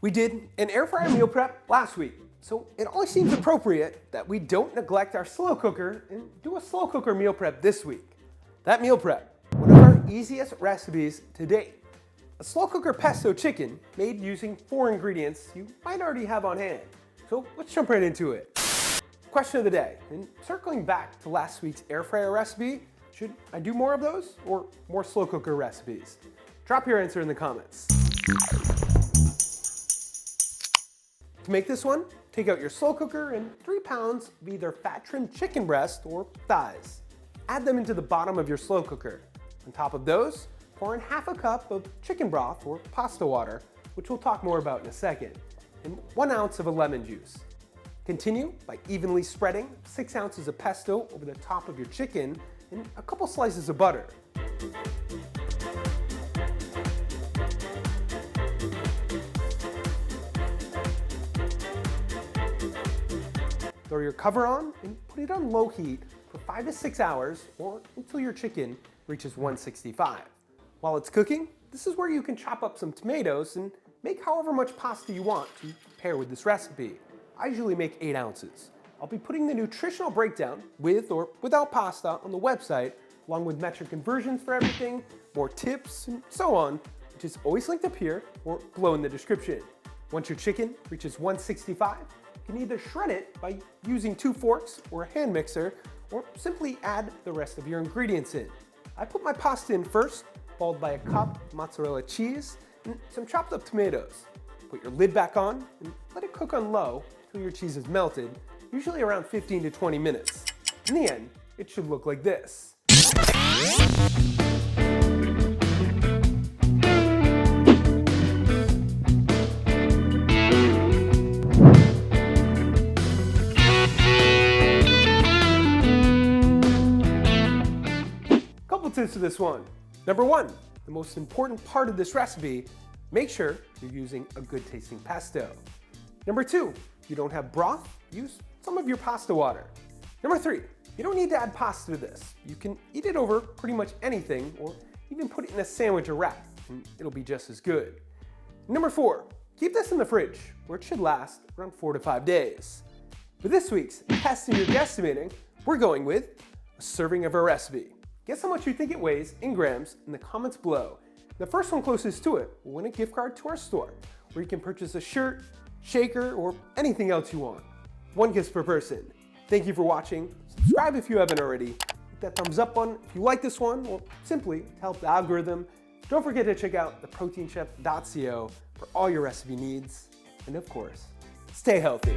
We did an air fryer meal prep last week, so it only seems appropriate that we don't neglect our slow cooker and do a slow cooker meal prep this week. That meal prep, one of our easiest recipes to date. A slow cooker pesto chicken made using 4 ingredients you might already have on hand. So let's jump right into it. Question of the day, and circling back to last week's air fryer recipe, should I do more of those or more slow cooker recipes? Drop your answer in the comments. To make this one, take out your slow cooker and 3 pounds of either fat trimmed chicken breast or thighs. Add them into the bottom of your slow cooker. On top of those, pour in half a cup of chicken broth or pasta water, which we'll talk more about in a second, and 1 ounce of a lemon juice. Continue by evenly spreading 6 ounces of pesto over the top of your chicken and a couple slices of butter. Throw your cover on and put it on low heat for 5 to 6 hours or until your chicken reaches 165. While it's cooking, this is where you can chop up some tomatoes and make however much pasta you want to pair with this recipe. I usually make 8 ounces. I'll be putting the nutritional breakdown with or without pasta on the website, along with metric conversions for everything, more tips, and so on, which is always linked up here or below in the description. Once your chicken reaches 165, you can either shred it by using 2 forks or a hand mixer, or simply add the rest of your ingredients in. I put my pasta in first, followed by a cup of mozzarella cheese and some chopped up tomatoes. Put your lid back on and let it cook on low until your cheese is melted, usually around 15 to 20 minutes. In the end, it should look like this. Tips to this one. Number 1, the most important part of this recipe, make sure you're using a good tasting pesto. Number 2, if you don't have broth, use some of your pasta water. Number 3, you don't need to add pasta to this. You can eat it over pretty much anything or even put it in a sandwich or wrap and it'll be just as good. Number 4, keep this in the fridge where it should last around 4 to 5 days. For this week's Testing Your Guesstimating, we're going with a serving of our recipe. Guess how much you think it weighs in grams in the comments below. The first one closest to it will win a gift card to our store, where you can purchase a shirt, shaker, or anything else you want. 1 gift per person. Thank you for watching. Subscribe if you haven't already. Hit that thumbs up button if you like this one, or simply to help the algorithm. Don't forget to check out theproteinchef.co for all your recipe needs. And of course, stay healthy.